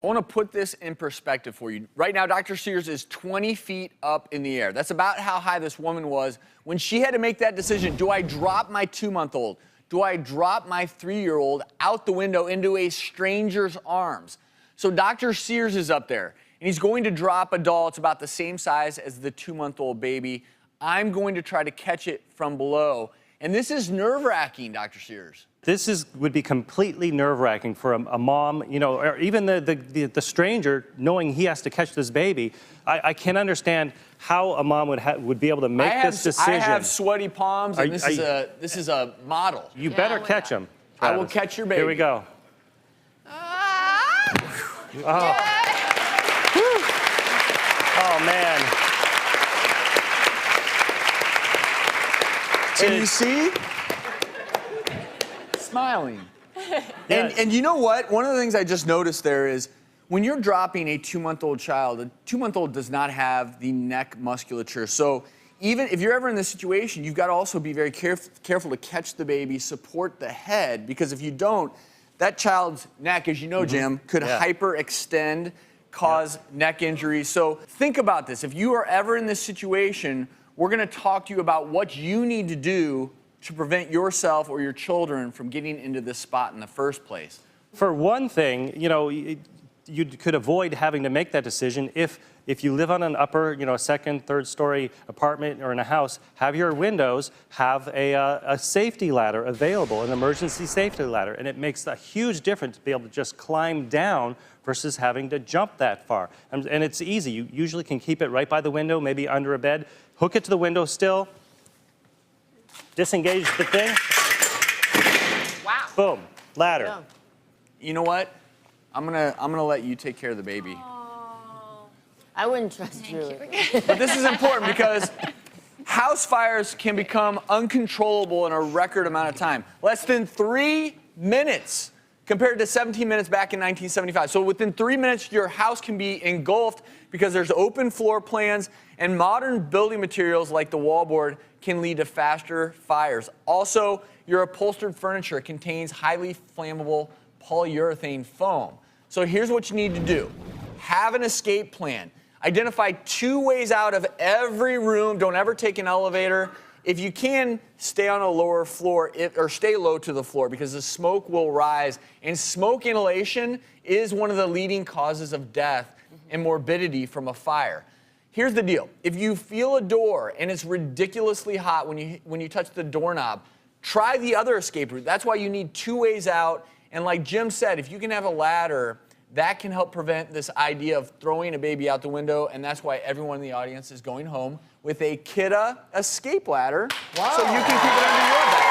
I want to put this in perspective for you. Right now, Dr. Sears is 20 feet up in the air. That's about how high this woman was when she had to make that decision. Do I drop my 2-month-old? Do I drop my 3-year-old out the window into a stranger's arms? So Dr. Sears is up there, and he's going to drop a doll. It's about the same size as the 2-month-old baby. I'm going to try to catch it from below. And this is nerve-wracking, Dr. Sears. This would be completely nerve-wracking for a mom, you know, or even the stranger knowing he has to catch this baby. I can't understand how a mom would be able to make this decision. I have sweaty palms, and this is a model. You better catch him. I will catch your baby. Here we go. Oh. Oh, man. And you see? Smiling. Yeah. And you know what? One of the things I just noticed there is when you're dropping a 2-month-old child, a 2-month-old does not have the neck musculature. So even if you're ever in this situation, you've got to also be very careful to catch the baby, support the head, because if you don't, that child's neck, as you know, Jim, could hyperextend, cause neck injuries. So think about this. If you are ever in this situation, we're going to talk to you about what you need to do to prevent yourself or your children from getting into this spot in the first place. For one thing, you know, you could avoid having to make that decision if you live on an upper, you know, second, third-story apartment or in a house. Have your windows have a safety ladder available, an emergency safety ladder, and it makes a huge difference to be able to just climb down versus having to jump that far. And it's easy. You usually can keep it right by the window, maybe under a bed. Hook it to the window still. Disengage the thing. Wow. Boom. Ladder. Yeah. You know what? I'm gonna let you take care of the baby. Oh, I wouldn't trust you. But this is important because house fires can become uncontrollable in a record amount of time. Less than 3 minutes compared to 17 minutes back in 1975. So within 3 minutes, your house can be engulfed because there's open floor plans, and modern building materials like the wallboard can lead to faster fires. Also, your upholstered furniture contains highly flammable polyurethane foam. So here's what you need to do. Have an escape plan. Identify 2 ways out of every room. Don't ever take an elevator. If you can, stay on a lower floor or stay low to the floor because the smoke will rise. And smoke inhalation is one of the leading causes of death and morbidity from a fire. Here's the deal. If you feel a door and it's ridiculously hot when you touch the doorknob, try the other escape route. That's why you need 2 ways out. And like Jim said, if you can have a ladder, that can help prevent this idea of throwing a baby out the window. And that's why everyone in the audience is going home with a Kidda escape ladder. Wow. So you can keep it under your bed.